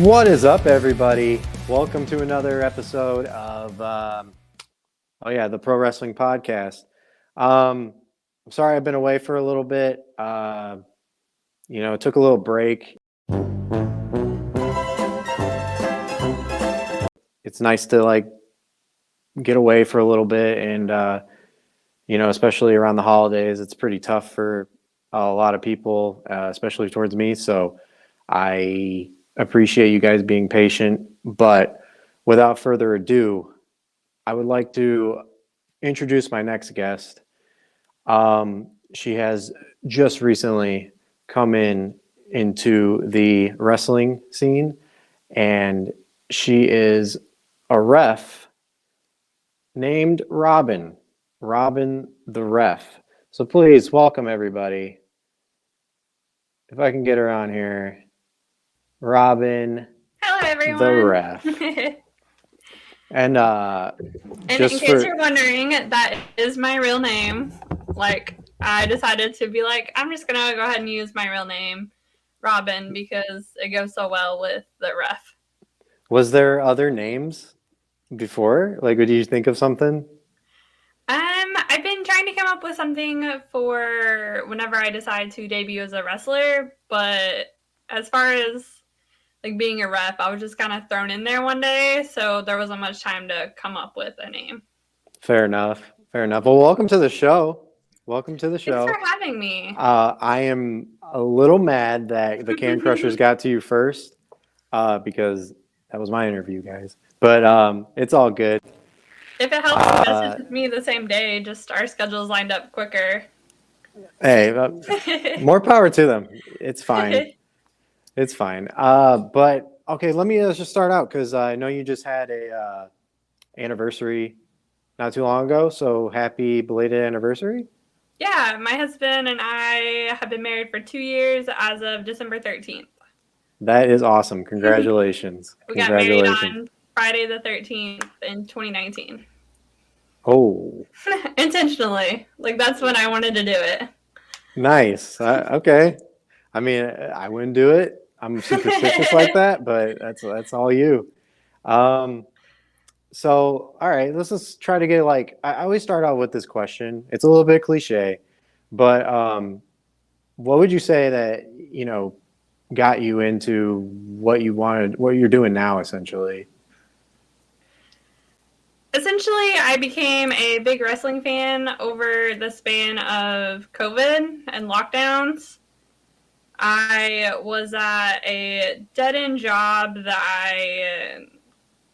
What is up, everybody? Welcome to another episode of the Pro Wrestling Podcast. I'm sorry I've been away for a little bit. Took a little break. It's nice to get away for a little bit, and especially around the holidays, it's pretty tough for a lot of people, especially towards me. So I appreciate you guys being patient, but without further ado, I would like to introduce my next guest. She has just recently come into the wrestling scene, and she is a ref named Robin the Ref. So please welcome everybody. If I can get her on here. Robin, hello everyone. The Ref. And in case you're wondering, that is my real name. I decided to be I'm just gonna go ahead and use my real name, Robin, because it goes so well with the Ref. Was there other names before? Did you think of something? I've been trying to come up with something for whenever I decide to debut as a wrestler, but as far as being a ref, I was just kind of thrown in there one day, so there wasn't much time to come up with a name. Fair enough. Well, welcome to the show. Thanks for having me. I am a little mad that the Can Crushers got to you first, because that was my interview, guys. But it's all good. If it helps, message with me the same day. Just our schedules lined up quicker. Hey, more power to them. It's fine. It's fine. But okay, let me just start out, because I know you just had a anniversary not too long ago. So happy belated anniversary. Yeah, my husband and I have been married for 2 years as of December 13th. That is awesome. Congratulations. We got married on Friday the 13th in 2019. Oh. Intentionally. That's when I wanted to do it. Nice. Okay. I mean, I wouldn't do it. I'm superstitious like that, but that's all you. So, all right, let's just try to get I always start out with this question. It's a little bit cliche, but what would you say that, got you into what you wanted, what you're doing now, essentially? Essentially, I became a big wrestling fan over the span of COVID and lockdowns. I was at a dead-end job that I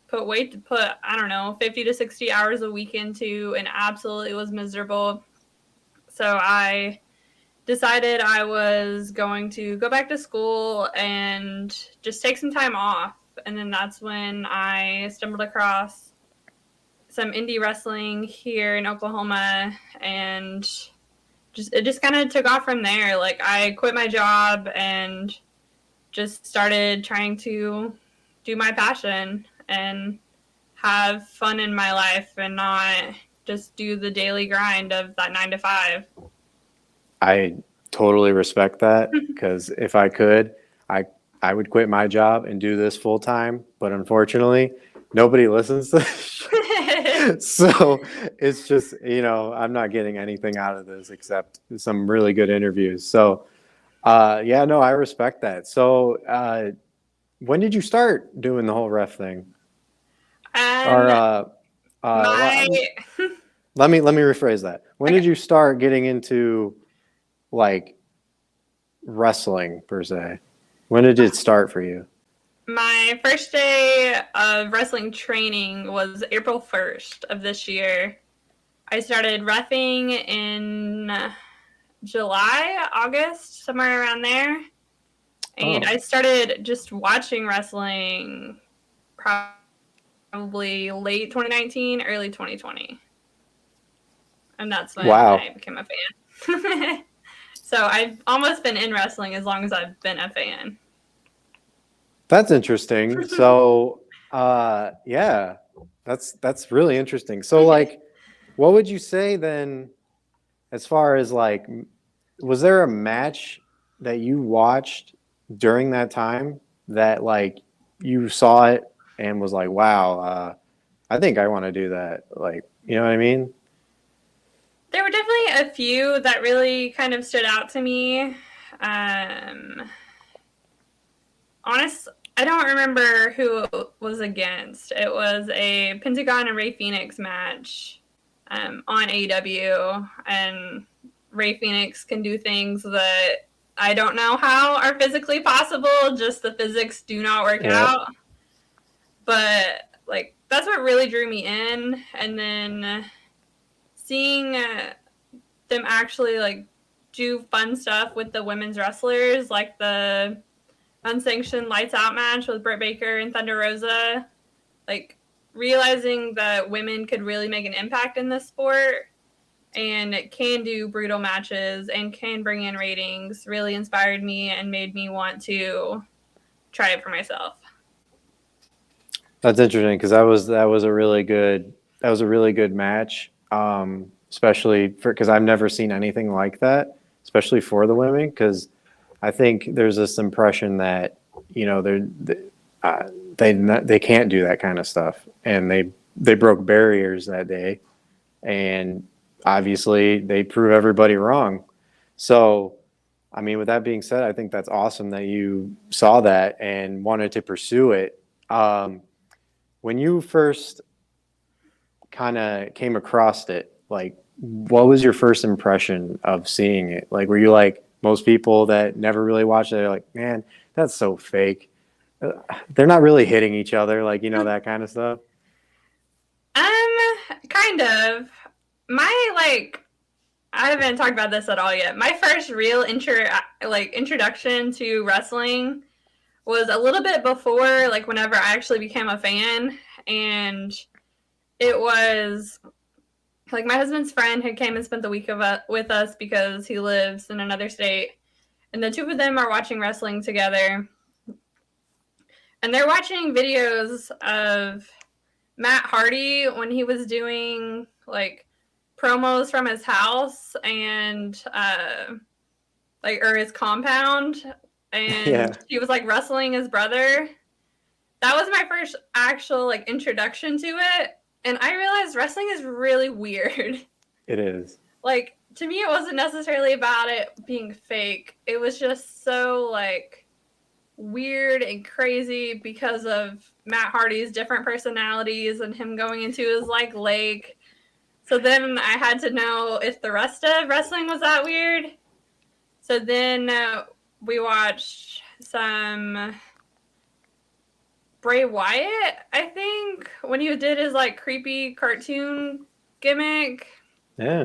put 50 to 60 hours a week into, and absolutely was miserable. So I decided I was going to go back to school and just take some time off. And then that's when I stumbled across some indie wrestling here in Oklahoma, and it just kind of took off from there. I quit my job and just started trying to do my passion and have fun in my life and not just do the daily grind of that 9 to 5. I totally respect that, because if I could, I would quit my job and do this full time. But unfortunately, nobody listens to this. So it's just, I'm not getting anything out of this except some really good interviews. So, I respect that. So, when did you start doing the whole ref thing? Let me rephrase that. When did you start getting into wrestling per se? When did it start for you? My first day of wrestling training was April 1st of this year. I started reffing in July, August, somewhere around there. And I started just watching wrestling probably late 2019, early 2020. And that's when I became a fan. So I've almost been in wrestling as long as I've been a fan. That's interesting. So, that's really interesting. So, what would you say then, as far as was there a match that you watched during that time that you saw it and was like, wow, I think I want to do that. Like, you know what I mean? There were definitely a few that really kind of stood out to me. Um, honest, I don't remember who it was against. It was a Pentagon and Ray Phoenix match on AEW, and Ray Phoenix can do things that I don't know how are physically possible. Just the physics do not work Yeah. out. But like that's what really drew me in, and then seeing them actually like do fun stuff with the women's wrestlers, like the unsanctioned lights out match with Britt Baker and Thunder Rosa, like realizing that women could really make an impact in this sport and can do brutal matches and can bring in ratings really inspired me and made me want to try it for myself. That's interesting because that was a really good match. Especially for because I've never seen anything like that, especially for the women. Because I think there's this impression that uh, they can't do that kind of stuff, and they broke barriers that day, and obviously they prove everybody wrong. So, I mean, with that being said, I think that's awesome that you saw that and wanted to pursue it. When you first kind of came across it, like, what was your first impression of seeing it? Like, were you like most people that never really watched it? They're like, man, that's so fake. They're not really hitting each other, like, that kind of stuff. Kind of. My I haven't talked about this at all yet. My first real introduction to wrestling was a little bit before like whenever I actually became a fan, and it was like my husband's friend had came and spent the week with us because he lives in another state, and the two of them are watching wrestling together, and they're watching videos of Matt Hardy when he was doing like promos from his house and or his compound, and Yeah, he was like wrestling his brother. That was my first actual like introduction to it, and I realized wrestling is really weird. it is. Like to me, it wasn't necessarily about it being fake. It was just so like weird and crazy because of Matt Hardy's different personalities and him going into his like lake. So then I had to know if the rest of wrestling was that weird. So then we watched some Bray Wyatt, I think, when he did his like creepy cartoon gimmick. Yeah.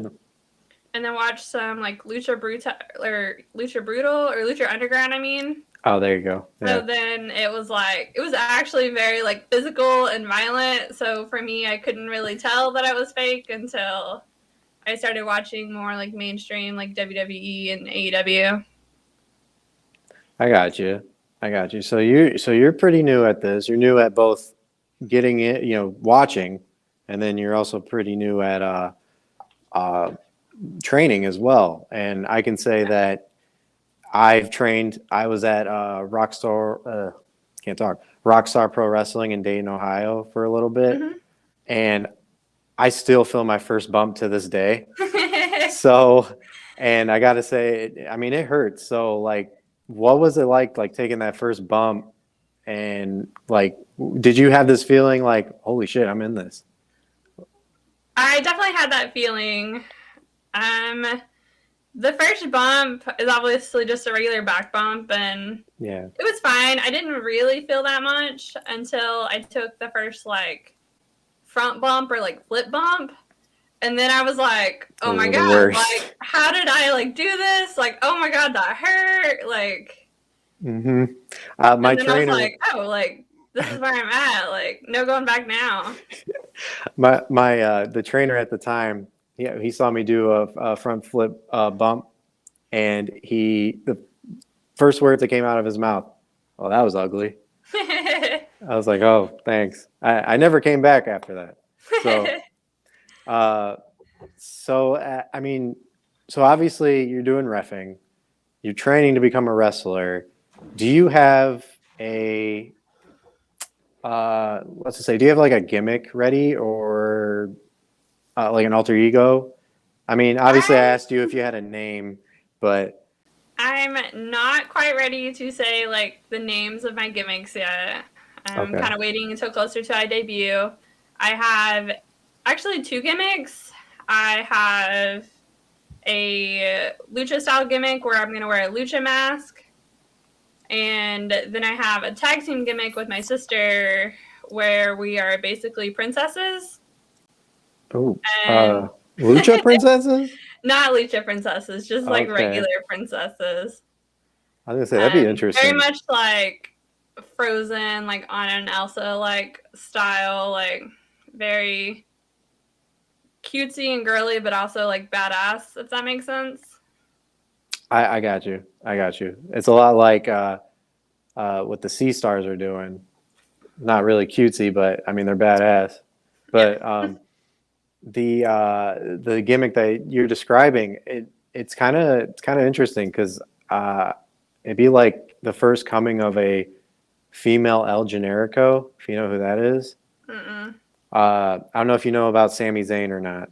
And then watched some like Lucha Brutal or Lucha Underground, I mean. Oh, there you go. So Yeah. then it was actually very like physical and violent. So for me, I couldn't really tell that I was fake until I started watching more like mainstream like WWE and AEW. I got you. I got you. So you're pretty new at this. You're new at both getting it, watching, and then you're also pretty new at uh, training as well. And I can say that I've trained. I was at Rockstar Pro Wrestling in Dayton, Ohio, for a little bit, Mm-hmm. and I still feel my first bump to this day. So, and I got to say, I mean, it hurts. So, like, what was it like taking that first bump? And like, did you have this feeling like, holy shit, I'm in this? I definitely had that feeling. Um, the first bump is obviously just a regular back bump, and Yeah. it was fine. I didn't really feel that much until I took the first like front bump or like flip bump. And then I was like, oh my Oh, the God, worst. like, how did I like do this? Like, oh my God, that hurt. Like, Mm-hmm. My and then I was trainer, like, oh, like, this is where I'm at. Like, no going back now. the trainer at the time, he saw me do a front flip bump, and the first words that came out of his mouth, "Oh, that was ugly." I was like, "Oh, thanks." I never came back after that. So, uh, I mean, so obviously you're doing reffing, you're training to become a wrestler. Do you have a let's just say, do you have like a gimmick ready or like an alter ego? I mean, obviously, I asked you if you had a name, but I'm not quite ready to say like the names of my gimmicks yet. I'm okay. kind of waiting until closer to my debut. I have actually two gimmicks. I have a lucha style gimmick where I'm going to wear a lucha mask. And then I have a tag team gimmick with my sister where we are basically princesses. Oh, And Lucha princesses? not lucha princesses, just like Okay. regular princesses. I was gonna say that'd be Very interesting. much like Frozen, like Anna and Elsa, like style, like very cutesy and girly, but also like badass. If that makes sense. I got you. I got you. It's a lot like what the Sea Stars are doing. Not really cutesy, but I mean they're badass. Yeah. But the gimmick that you're describing, it's kind of interesting because it'd be like the first coming of a female El Generico, if you know who that is. Mm-mm. I don't know if you know about Sami Zayn or not.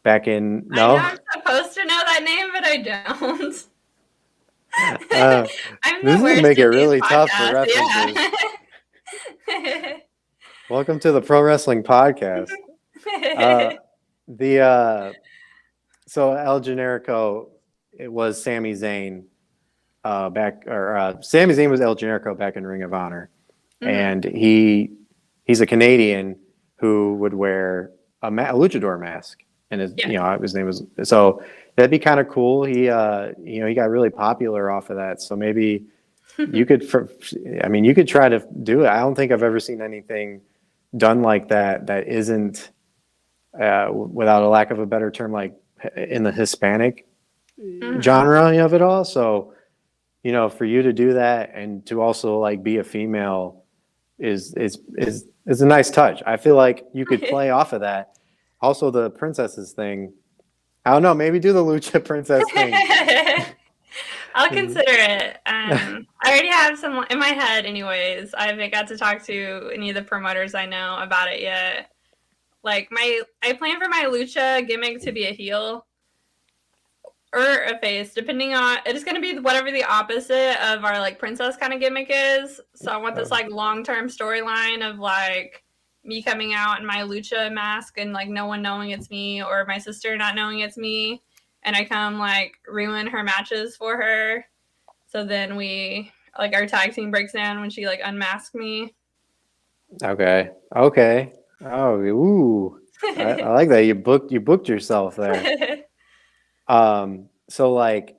Back in I know no, I'm supposed to know that name, but I don't. uh, I'm this the is gonna worst make it at these really tough for podcasts. references. Yeah. Welcome to the Pro Wrestling Podcast. Uh, the so El Generico, it was Sami Zayn Sami Zayn was El Generico back in Ring of Honor, Mhm. and he's a Canadian who would wear a luchador mask, and Yeah. his name was so that'd be kind of cool. He got really popular off of that, so maybe you could, you could try to do it. I don't think I've ever seen anything done like that isn't, without a lack of a better term, like in the Hispanic Mhm. genre of it all. So, for you to do that and to also like be a female is a nice touch. I feel like you could play off of that. Also, the princesses thing. I don't know. Maybe do the lucha princess thing. I'll consider it. I already have some in my head, anyways. I haven't got to talk to any of the promoters I know about it yet. Like I plan for my lucha gimmick to be a heel or a face, depending on. It's going to be whatever the opposite of our like princess kind of gimmick is. So I want this like long term storyline of like me coming out in my lucha mask and like no one knowing it's me, or my sister not knowing it's me, and I come like ruin her matches for her. So then we like our tag team breaks down when she like unmasked me. Okay. Okay. Oh, ooh. I like that. You booked yourself there. So like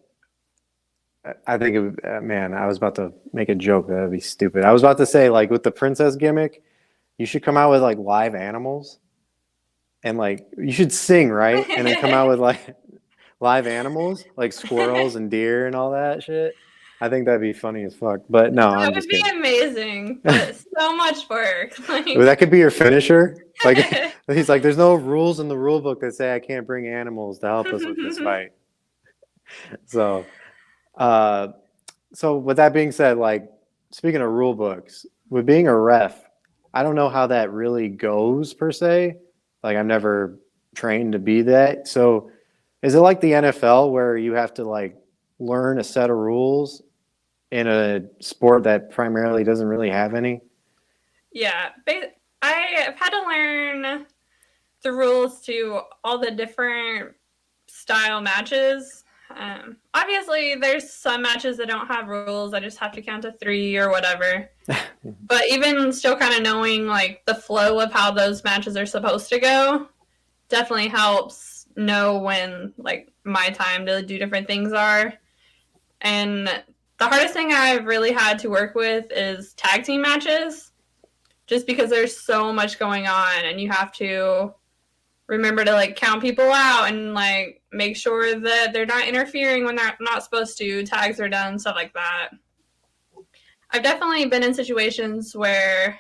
I think man, I was about to make a joke that'd be stupid. I was about to say like with the princess gimmick, you should come out with like live animals and like you should sing, right? And then come out with like live animals, like squirrels and deer and all that shit. I think that'd be funny as fuck. But no, That I'm would just be kidding. amazing, but so much work. Well, Like that could be your finisher. Like he's like, there's no rules in the rule book that say I can't bring animals to help us with this fight. So, uh, so with that being said, like speaking of rule books, with being a ref, I don't know how that really goes per se. Like I've never trained to be that. So, is it like the NFL where you have to like learn a set of rules in a sport that primarily doesn't really have any? yeah, I have had to learn the rules to all the different style matches. Obviously, there's some matches that don't have rules. I just have to count to 3 or whatever. But even still, kind of knowing like the flow of how those matches are supposed to go definitely helps know when like my time to do different things are. And the hardest thing I've really had to work with is tag team matches, just because there's so much going on and you have to remember to like count people out and like make sure that they're not interfering when they're not supposed to, tags are done, stuff like that. I've definitely been in situations where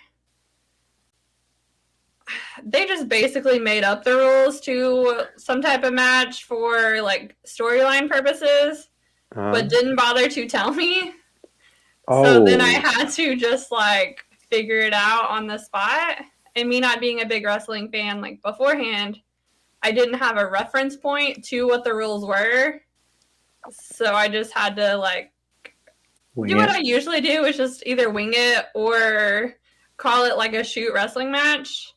they just basically made up the rules to some type of match for like storyline purposes, but didn't bother to tell me. So then I Oh, had to just like figure it out on the spot. And me not being a big wrestling fan like beforehand, I didn't have a reference point to what the rules were. So I just had to like Wing do what it. I usually do, is just either wing it or call it like a shoot wrestling match.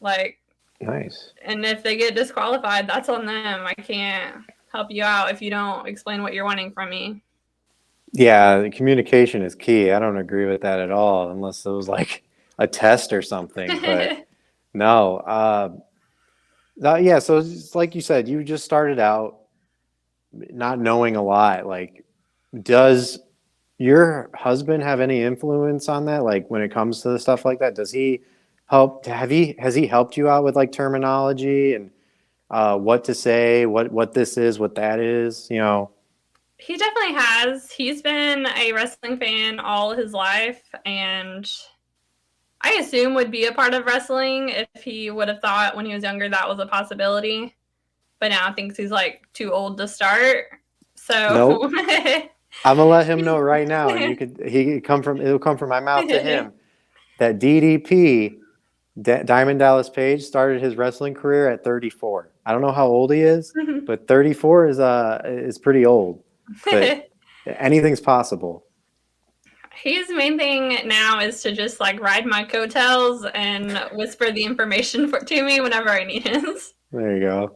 Like, Nice. and if they get disqualified, that's on them. I can't help you out if you don't explain what you're wanting from me. Yeah, the communication is key. I don't agree with that at all, unless it was like a test or something. But no, yeah. So it's like you said, you just started out not knowing a lot. Like, does your husband have any influence on that? Like when it comes to the stuff like that, does he help? Has he helped you out with like terminology and what to say, what this is, what that is? You know. He definitely has. He's been a wrestling fan all his life, and I assume would be a part of wrestling if he would have thought when he was younger that was a possibility. But now thinks he's like too old to start. So Nope. I'm gonna let him know right now, and it'll come from my mouth to him that DDP, Diamond Dallas Page, started his wrestling career at 34. I don't know how old he is, but 34 is pretty old. But anything's possible. His main thing now is to just like ride my coattails and whisper the information to me whenever I need it. There you go.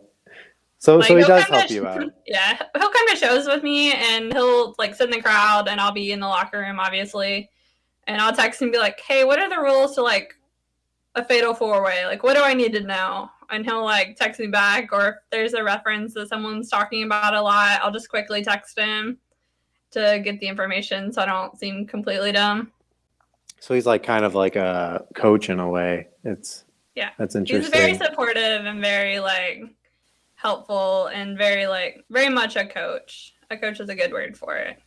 So Like, he does help you out. Yeah, he'll come to shows with me, and he'll like sit in the crowd, and I'll be in the locker room, obviously, and I'll text him and be like, "Hey, what are the rules to like a fatal four-way? Like, what do I need to know?" And he'll like text me back, or if there's a reference that someone's talking about a lot, I'll just quickly text him to get the information so I don't seem completely dumb. So he's like kind of like a coach in a way. That's interesting. He's very supportive and very like helpful and very much a coach. A coach is a good word for it.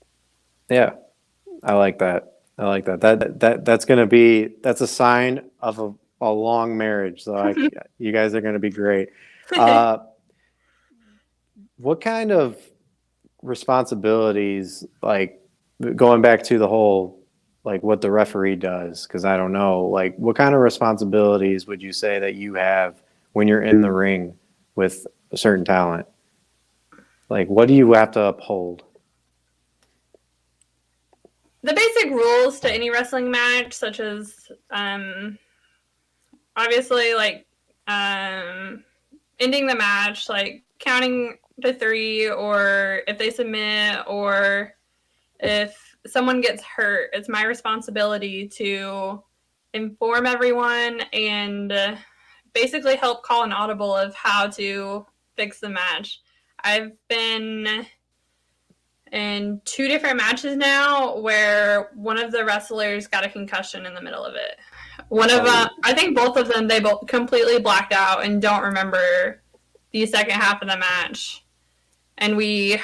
Yeah, I like that. That's a sign of a long marriage. So you guys are going to be great. What kind of responsibilities, like going back to the whole, like what the referee does? Because I don't know, like what kind of responsibilities would you say that you have when you're in the ring with a certain talent? Like, what do you have to uphold? The basic rules to any wrestling match, such as obviously like ending the match, like counting to 3, or if they submit, or if someone gets hurt, it's my responsibility to inform everyone and basically help call an audible of how to fix the match. I've been in 2 different matches now where one of the wrestlers got a concussion in the middle of it. One of them, I think both of them, they both completely blacked out and don't remember the second half of the match. And we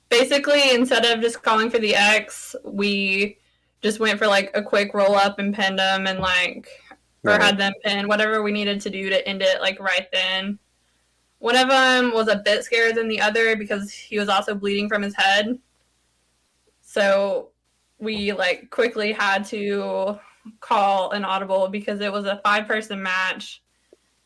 basically, instead of just calling for the X, we just went for like a quick roll up and pinned them, and like, or had them pin whatever we needed to do to end it like right then. One of them was a bit scarier than the other because he was also bleeding from his head. So we like quickly had to call an audible because it was a 5-person match.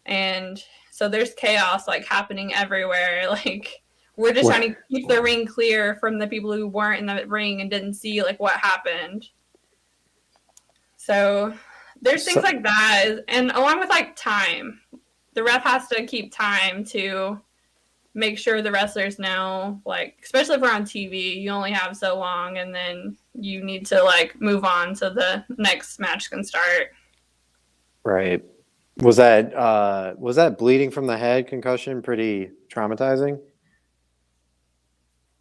And so there's chaos like happening everywhere. Like, we're just trying to keep the ring clear from the people who weren't in the ring and didn't see like what happened. So there's things like that. And along with like time, the ref has to keep time to make sure the wrestlers know, like, especially if we're on TV, you only have so long, and then you need to like move on so the next match can start. Right. Was that bleeding from the head concussion pretty traumatizing?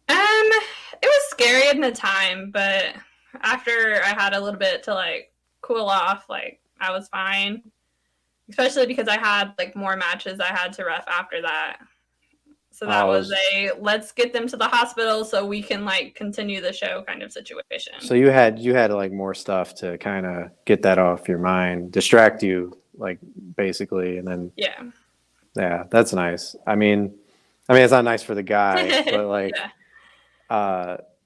It was scary in the time, but after I had a little bit to like cool off, like I was fine. Especially because I had like more matches I had to ref after that. So that was a let's get them to the hospital so we can like continue the show kind of situation. So you had like more stuff to kind of get that off your mind, distract you, like basically, and then yeah, that's nice. I mean, it's not nice for the guy, but like,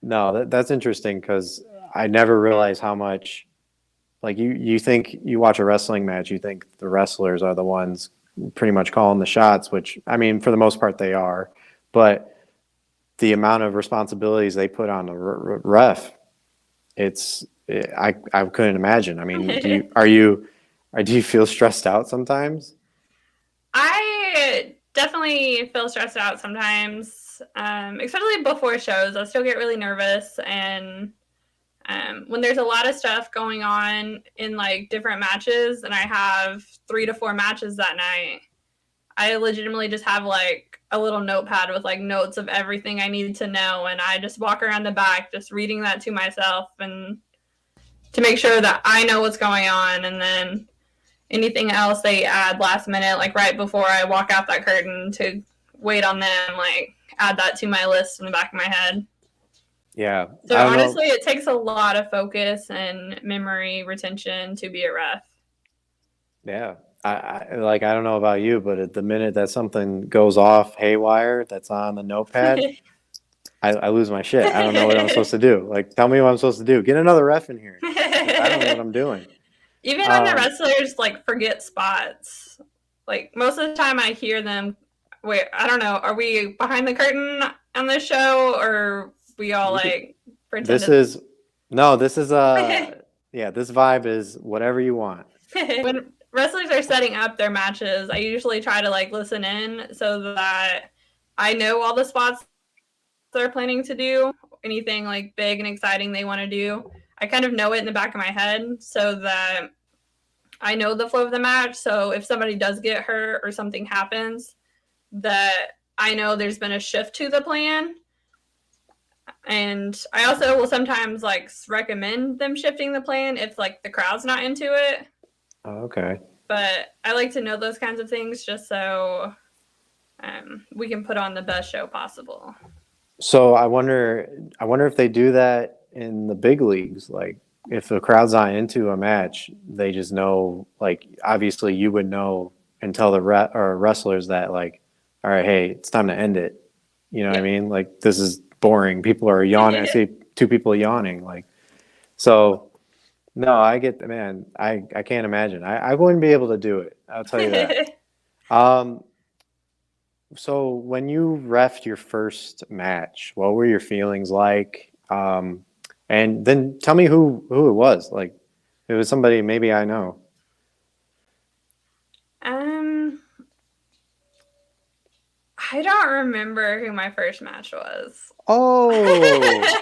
no, that's interesting because I never realized how much, like you think you watch a wrestling match, you think the wrestlers are the ones pretty much calling the shots, which I mean, for the most part they are, but the amount of responsibilities they put on the ref, I couldn't imagine. I mean, do you feel stressed out sometimes? I definitely feel stressed out sometimes, especially before shows. I still get really nervous, and when there's a lot of stuff going on in like different matches, and I have 3 to 4 matches that night, I legitimately just have like a little notepad with like notes of everything I need to know, and I just walk around the back just reading that to myself and to make sure that I know what's going on, and then anything else they add last minute, like right before I walk out that curtain to wait on them, like add that to my list in the back of my head. Yeah, So I don't know. honestly, it takes a lot of focus and memory retention to be a ref. Yeah. I don't know about you, but at the minute that something goes off haywire that's on the notepad, I lose my shit. I don't know what I'm supposed to do. Like, tell me what I'm supposed to do. Get another ref in here because I don't know what I'm doing. Even when the Um, wrestlers like forget spots, like most of the time I hear them. Wait, I don't know. Are we behind the curtain on this show, or we all you could. like pretend This to? is no. This is yeah. This vibe is whatever you want. When wrestlers are setting up their matches, I usually try to like listen in so that I know all the spots they're planning to do, anything like big and exciting they want to do. I kind of know it in the back of my head so that I know the flow of the match. So if somebody does get hurt or something happens, that I know there's been a shift to the plan. And I also will sometimes like recommend them shifting the plan if like the crowd's not into it. Oh, okay. But I like to know those kinds of things just so we can put on the best show possible. So I wonder if they do that in the big leagues. Like, if the crowd's not into a match, they just know. Like, obviously, you would know and tell the or wrestlers that, like, all right, hey, it's time to end it. You know what I Yep. mean? Like, this is boring. People are yawning. I see two people yawning. Like, so no, I get the man. I can't imagine. I wouldn't be able to do it. I'll tell you that. Um, so when you refed your first match, what were your feelings like? And then tell me who it was. Like, it was somebody maybe I know. um, I don't remember who my first match was. Oh,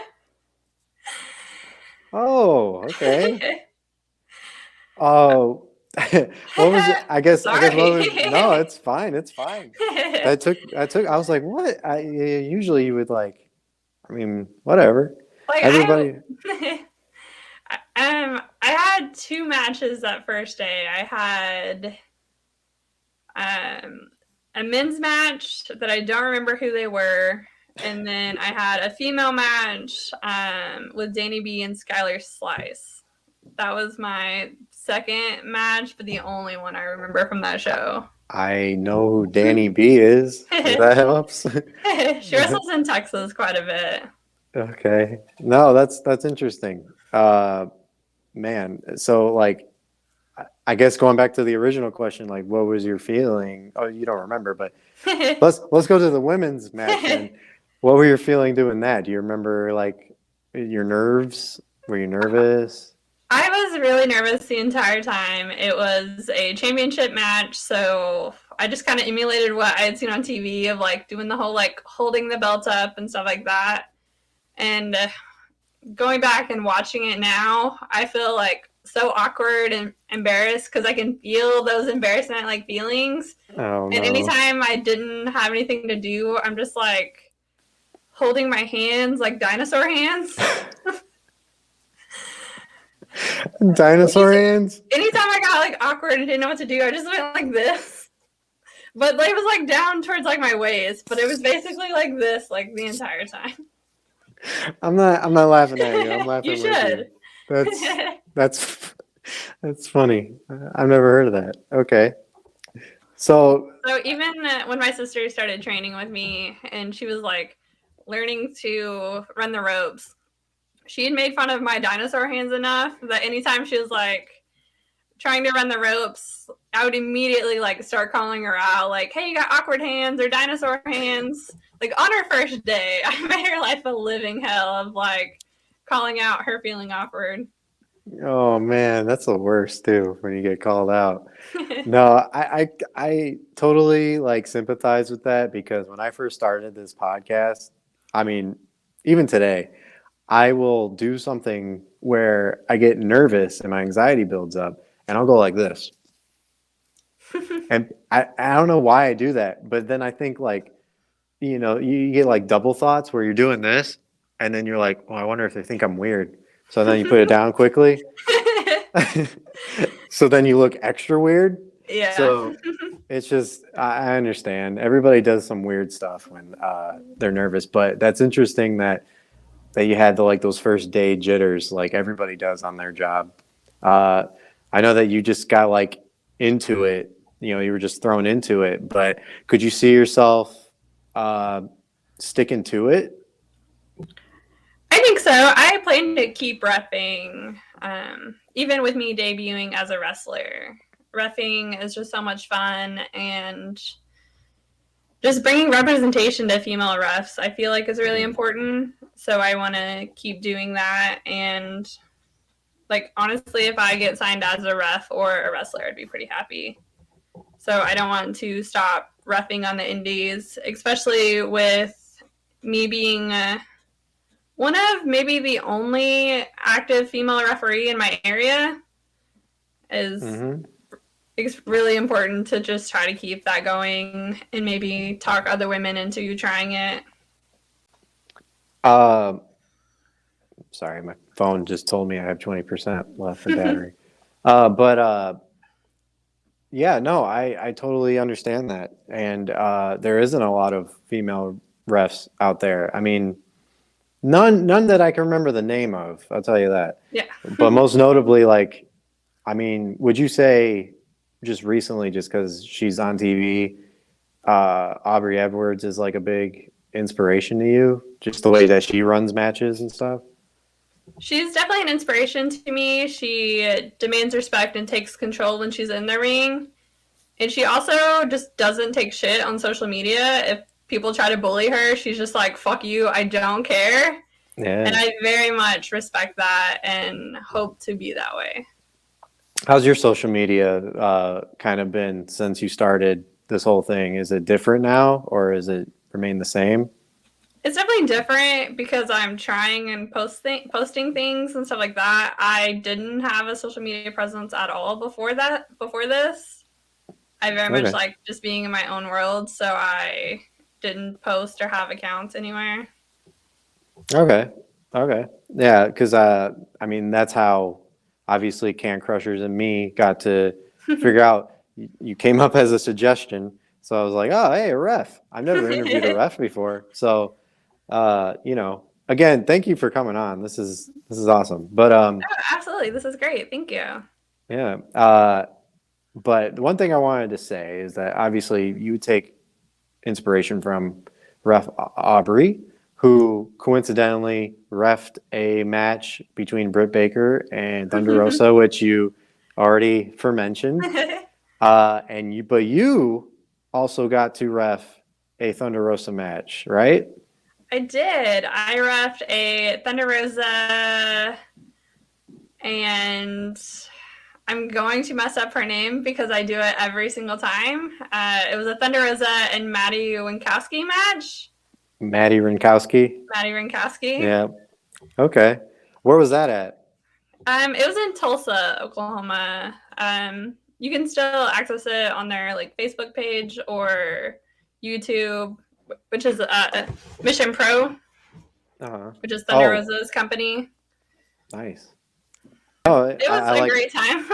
oh, okay. Oh, what was it? I guess what was no, Sorry. it's fine. It's fine. I was like, what? Usually you would like, I mean, whatever. Like Everybody. I had 2 matches that first day. I had a men's match that I don't remember who they were, and then I had a female match with Danny B and Skylar Slice. That was my second match, but the only one I remember from that show. I know who Danny B is, if that helps. She wrestles in Texas quite a bit. Okay. No, that's interesting. Man, so like I guess going back to the original question, like what was your feeling? Oh, you don't remember, but let's go to the women's match then. What were your feeling doing that? Do you remember like your nerves? Were you nervous? I was really nervous the entire time. It was a championship match, so I just kind of emulated what I had seen on TV of like doing the whole like holding the belt up and stuff like that. And going back and watching it now, I feel like so awkward and embarrassed because I can feel those embarrassment like feelings. Oh And no. anytime I didn't have anything to do, I'm just like holding my hands like dinosaur hands. Dinosaur hands? Anytime I got like awkward and didn't know what to do, I just went like this. But it was like down towards like my waist, but it was basically like this like the entire time. I'm not laughing at you. I'm You laughing with you. should. That's that's that's funny. I've never heard of that. Okay. So, So even when my sister started training with me and she was like learning to run the ropes, she had made fun of my dinosaur hands enough that anytime she was like trying to run the ropes, I would immediately like start calling her out, like, "Hey, you got awkward hands or dinosaur hands." Like on her first day, I made her life a living hell of like calling out her feeling awkward. Oh man, that's the worst too when you get called out. No, I totally like sympathize with that because when I first started this podcast, I mean, even today, I will do something where I get nervous and my anxiety builds up, and I'll go like this. And I don't know why I do that, but then I think like, you get like double thoughts where you're doing this, and then you're like, well, I wonder if they think I'm weird. So then you put it down quickly. So then you look extra weird. Yeah. So it's just, I understand. Everybody does some weird stuff when they're nervous, but that's interesting that you had like those first day jitters, like everybody does on their job. Uh, I know that you just got like into it. You were just thrown into it. But could you see yourself sticking to it? I think so. I plan to keep reffing, even with me debuting as a wrestler. Reffing is just so much fun, and just bringing representation to female refs, I feel like is really important. So I want to keep doing that. And like honestly, if I get signed as a ref or a wrestler, I'd be pretty happy. So I don't want to stop reffing on the indies, especially with me being one of maybe the only active female referee in my area. It's really important to just try to keep that going and maybe talk other women into trying it. Sorry, my phone just told me I have 20% left of battery. But yeah, no, I totally understand that. And there isn't a lot of female refs out there. I mean, none that I can remember the name of, I'll tell you that. Yeah. But most notably, like, I mean, would you say just recently, just because she's on TV, Aubrey Edwards is like a big inspiration to you? Just the way that she runs matches and stuff? She's definitely an inspiration to me. She demands respect and takes control when she's in the ring. And she also just doesn't take shit on social media. If people try to bully her, she's just like, fuck you, I don't care. Yeah. And I very much respect that and hope to be that way. How's your social media kind of been since you started this whole thing? Is it different now or is it remain the same? It's definitely different because I'm trying and posting things and stuff like that. I didn't have a social media presence at all before this. I very much like just being in my own world, so I didn't post or have accounts anywhere. Okay. Yeah, because I mean that's how obviously Can Crushers and me got to figure out. You came up as a suggestion, so I was like, oh, hey, a ref. I've never interviewed a ref before, so again, thank you for coming on. This is awesome. But Oh, absolutely, this is great. Thank you. yeah. But the one thing I wanted to say is that obviously you take inspiration from Ref Aubrey, who coincidentally refed a match between Britt Baker and Thunder Rosa, which you already mentioned. But you also got to ref a Thunder Rosa match, right? I did. I refed a Thunder Rosa, and I'm going to mess up her name because I do it every single time. It was a Thunder Rosa and Maddie Winkowski match. Maddie Rinkowski. Yeah. Okay. Where was that at? It was in Tulsa, Oklahoma. You can still access it on their like Facebook page or YouTube, which is Mission Pro, which is Thunder Rosa's company. Nice. Oh, it was a great time.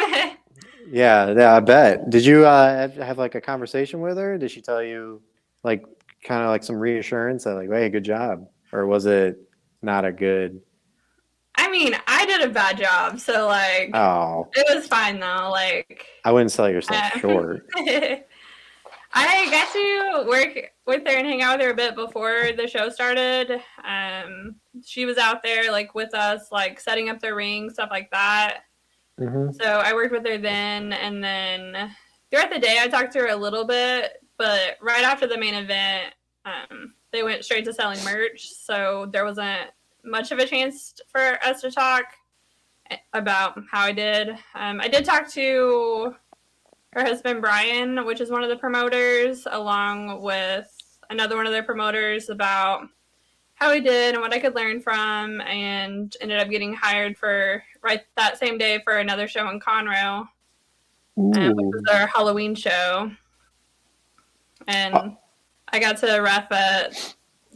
Yeah, I bet. Did you have like a conversation with her? Did she tell you like kind of like some reassurance that like, hey, good job? Or was it not a good? I mean, I did a bad job, so like, it was fine though. Like, I wouldn't sell yourself short. I got to work with her and hang out with her a bit before the show started. She was out there like with us, like setting up the ring, stuff like that. Hmm. So I worked with her then, and then throughout the day I talked to her a little bit, but right after the main event, they went straight to selling merch, so there wasn't much of a chance for us to talk about how I did. I did talk to her husband Brian, which is one of the promoters, along with another one of their promoters about how he did and what I could learn from, and ended up getting hired for right that same day for another show in Conroe, which was Ooh. our Halloween show. And I got to ref a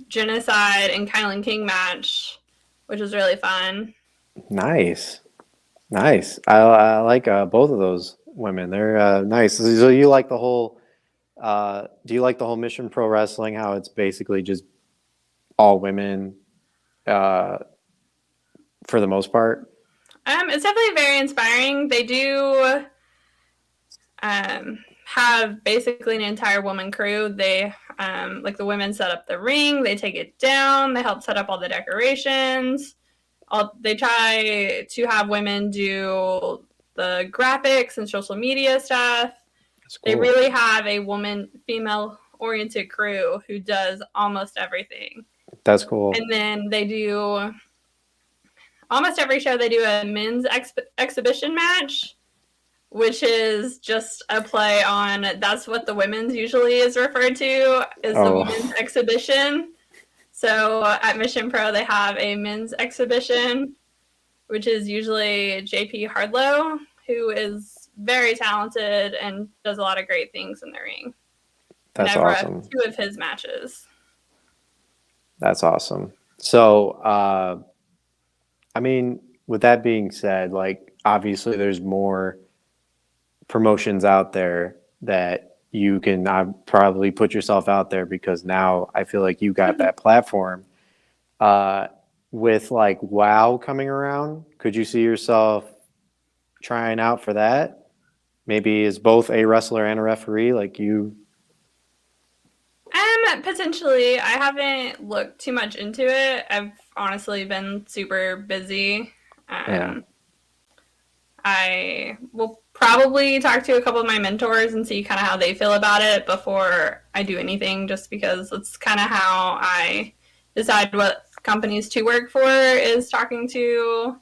Genocide and Kylan King match, which was really fun. Nice. Nice. I like both of those women. They're nice. So you like the whole do you like the whole Mission Pro Wrestling, how it's basically just all women uh, for the most part? It's definitely very inspiring. They do have basically an entire woman crew. They like the women set up the ring, they take it down, they help set up all the decorations. They try to have women do the graphics and social media stuff. That's They cool. really have a woman, female oriented crew who does almost everything. That's cool. And then they do almost every show, they do a men's exhibition match, which is just a play on that's what the women's usually is referred to is the Oh, women's exhibition. So at Mission Pro, they have a men's exhibition, which is usually JP Hardlow, who is very talented and does a lot of great things in the ring. And that's I've ref awesome. 2 of his matches. That's awesome. So, I mean, with that being said, like obviously there's more promotions out there that you can probably put yourself out there because now I feel like you got that platform. Uh, with like WoW coming around, could you see yourself trying out for that? Maybe as both a wrestler and a referee, like you. Potentially. I haven't looked too much into it. I've honestly been super busy. Yeah. Um, I will probably talk to a couple of my mentors and see kind of how they feel about it before I do anything, just because it's kind of how I decide what companies to work for is talking to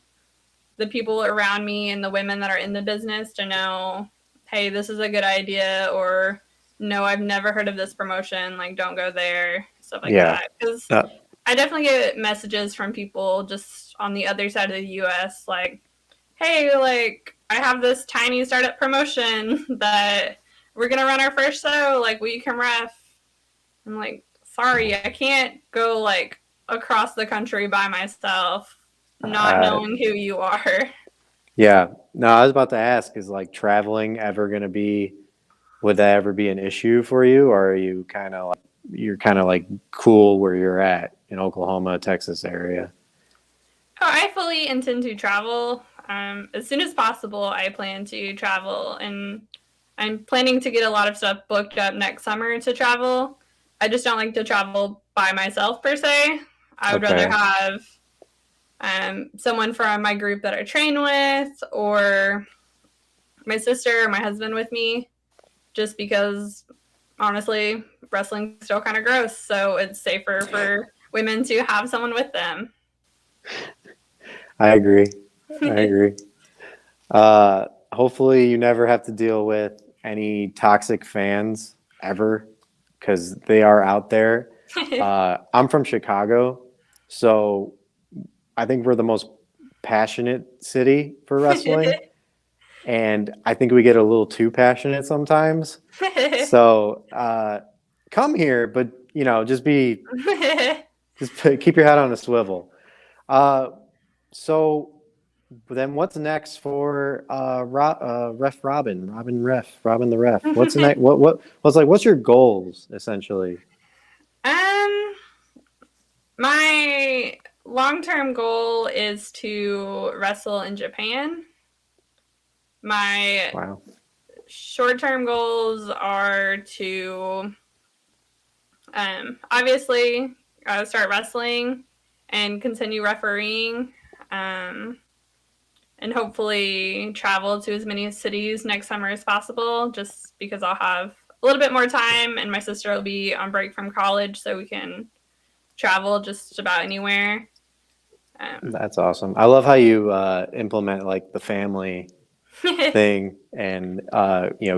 the people around me and the women that are in the business to know, hey, this is a good idea, or no, I've never heard of this promotion, like don't go there, stuff like Yeah. that. Because Uh, I definitely get messages from people just on the other side of the US like, hey, like I have this tiny startup promotion that we're gonna run our first show, like will you come ref? I'm like, sorry, I can't go like across the country by myself, not uh, knowing who you are. yeah. No, I was about to ask, is like traveling ever going to be, would that ever be an issue for you? Or are you kind of like, you're kind of like cool where you're at in Oklahoma, Texas area? Oh, I fully intend to travel. As soon as possible, I plan to travel, and I'm planning to get a lot of stuff booked up next summer to travel. I just don't like to travel by myself per se. I would rather Okay. have someone from my group that I train with, or my sister or my husband with me, just because honestly, wrestling's still kind of gross, so it's safer for women to have someone with them. I agree. I agree. Hopefully you never have to deal with any toxic fans ever because they are out there. I'm from Chicago, so I think we're the most passionate city for wrestling, and I think we get a little too passionate sometimes. So come here, but just keep your head on a swivel. Uh, so then, what's next for Ref Robin the Ref? What's the next? What's your goals essentially? um, my long-term goal is to wrestle in Japan. My Wow. short-term goals are to obviously start wrestling and continue refereeing, and hopefully travel to as many cities next summer as possible, just because I'll have a little bit more time and my sister will be on break from college, so we can travel just about anywhere. That's awesome. I love how you implement like the family thing and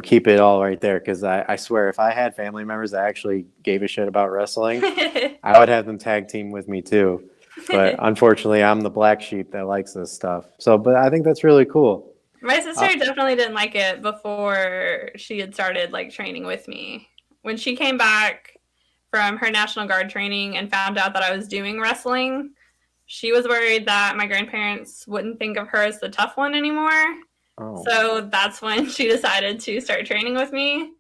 keep it all right there, because I swear if I had family members that actually gave a shit about wrestling, I would have them tag team with me too. But unfortunately, I'm the black sheep that likes this stuff. So, but I think that's really cool. My sister definitely didn't like it before she had started like training with me. When she came back from her National Guard training and found out that I was doing wrestling, she was worried that my grandparents wouldn't think of her as the tough one anymore. Oh. So that's when she decided to start training with me,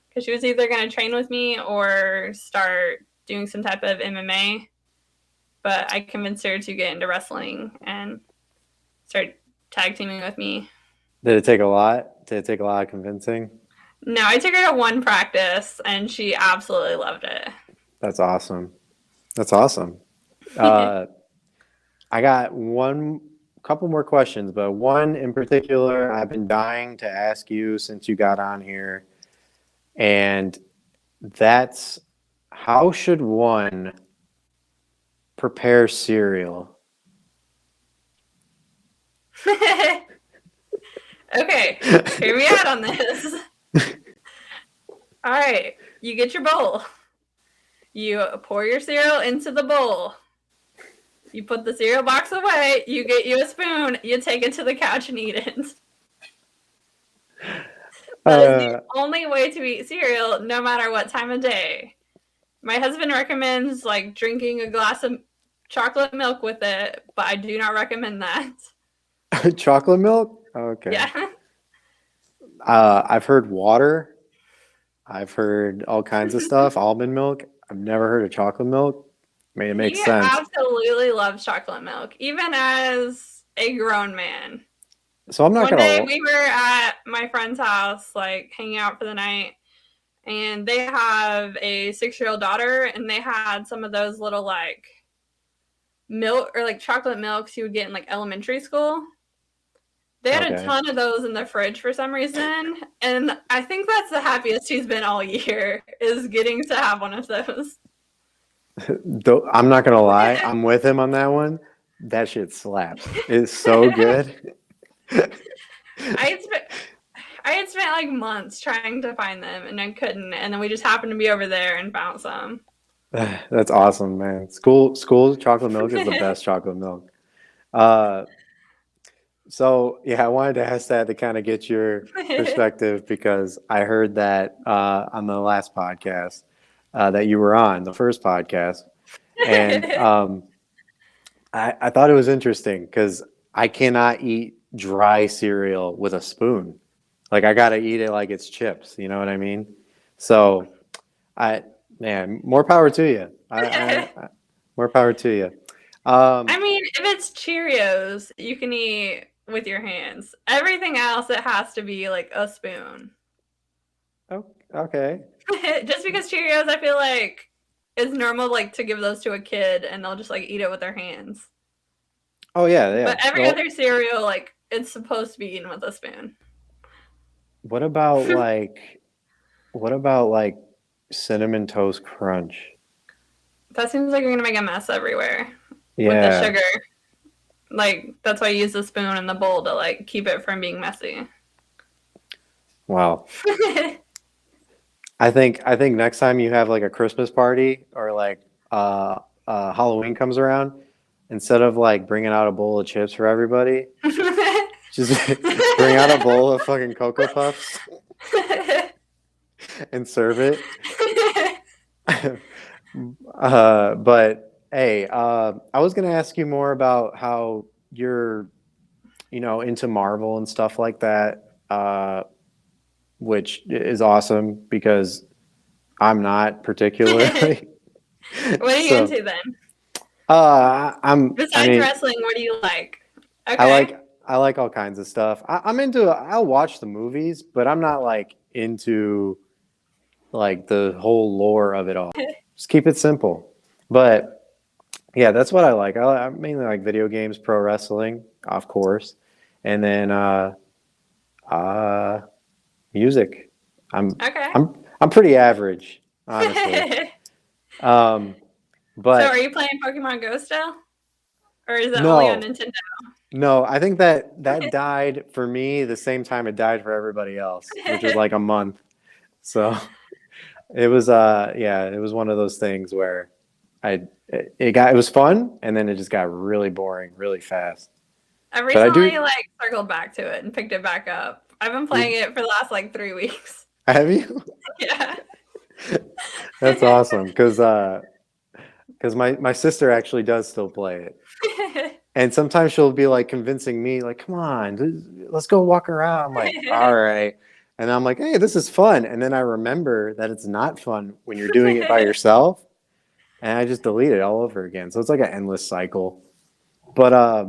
because she was either going to train with me or start doing some type of MMA. But I convinced her to get into wrestling and start tag teaming with me. Did it take a lot? Did it take a lot of convincing? No, I took her to one practice and she absolutely loved it. That's awesome. That's awesome. I got couple more questions, but one in particular I've been dying to ask you since you got on here. And that's, how should one prepare cereal? Okay, hear me out on this. All right, you get your bowl. You pour your cereal into the bowl. You put the cereal box away. You get you a spoon. You take it to the couch and eat it. That is the only way to eat cereal, no matter what time of day. My husband recommends like drinking a glass of chocolate milk with it, but I do not recommend that. Chocolate milk? Okay. Yeah. I've heard water. I've heard all kinds of stuff. Almond milk. I've never heard of chocolate milk. I mean, it makes sense. He absolutely loves chocolate milk, even as a grown man. So I'm not One day gonna. we were at my friend's house, like hanging out for the night, and they have a 6-year-old daughter, and they had some of those little like milk or like chocolate milks you would get in like elementary school. They had a ton of those in the fridge for some reason, and I think that's the happiest he's been all year, is getting to have one of those. I'm not gonna lie, I'm with him on that one. That shit slaps. It's so good. I had spent like months trying to find them, and I couldn't. And then we just happened to be over there and found some. That's awesome, man. School chocolate milk is the best chocolate milk. So yeah, I wanted to ask that to kind of get your perspective, because I heard that on the last podcast that you were on, the first podcast, and I thought it was interesting because I cannot eat dry cereal with a spoon. Like I gotta eat it like it's chips. You know what I mean? So man, more power to you. More power to you. I mean, if it's Cheerios, you can eat with your hands. Everything else, it has to be like a spoon. Oh, okay. Just because Cheerios, I feel like it's normal, like to give those to a kid and they'll just like eat it with their hands. Oh yeah. But every other cereal, like it's supposed to be eaten with a spoon. What about like Cinnamon Toast Crunch? That seems like you're gonna make a mess everywhere. Yeah. With the sugar. Like that's why you use the spoon and the bowl to like keep it from being messy. Wow. I think next time you have like a Christmas party or like Halloween comes around, instead of like bringing out a bowl of chips for everybody, just bring out a bowl of fucking Cocoa Puffs and serve it. But hey, I was gonna ask you more about how you're, into Marvel and stuff like that, which is awesome because I'm not particularly. What are you into then? Besides wrestling, what do you like? Okay. I like all kinds of stuff. I'm into. I'll watch the movies, but I'm not like into like the whole lore of it all. Just keep it simple. But yeah, that's what I like. I mainly like video games, pro wrestling, of course, and then uh, music. I'm Okay. I'm pretty average, honestly. Um, So but are you playing Pokemon Go still? Or is it only on no, Nintendo? no, I think that died for me the same time it died for everybody else, which was like a month. So it was yeah, it was one of those things where it was fun and then it just got really boring really fast. I've But I recently do like circled back to it and picked it back up. I've been playing you it for the last like 3 weeks. have you? Yeah. That's awesome because my sister actually does still play it. And sometimes she'll be like convincing me, like, come on, let's go walk around. I'm like, all right. And I'm like, hey, this is fun. And then I remember that it's not fun when you're doing it by yourself. And I just delete it all over again. So it's like an endless cycle. But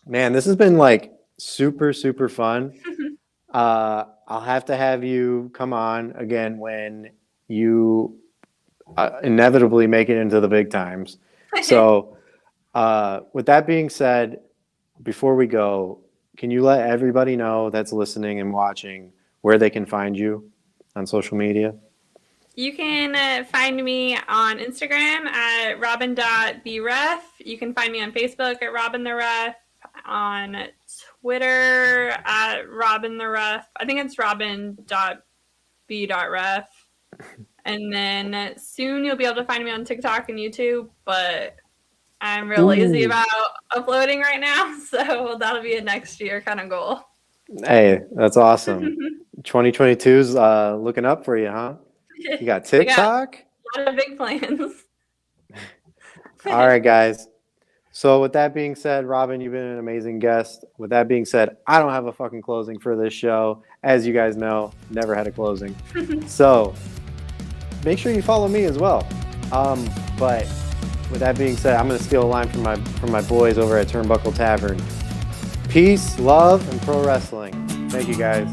man, this has been like super, super fun. I'll have to have you come on again when you inevitably make it into the big times. So, with that being said, before we go, can you let everybody know that's listening and watching where they can find you on social media? You can find me on Instagram at robin.breff. You can find me on Facebook at Robin the Ref, on Twitter at Robin the Ref. I think it's robin.b.ref. And then soon you'll be able to find me on TikTok and YouTube, but I'm real lazy Ooh. about uploading right now, so that'll be a next year kind of goal. Hey, that's awesome. 2022 is looking up for you, huh? You got We got TikTok? a lot of big plans. All right, guys. So with that being said, Robin, you've been an amazing guest. With that being said, I don't have a fucking closing for this show. As you guys know, never had a closing. So make sure you follow me as well. But with that being said, I'm going to steal a line from my boys over at Turnbuckle Tavern. Peace, love, and pro wrestling. Thank you, guys.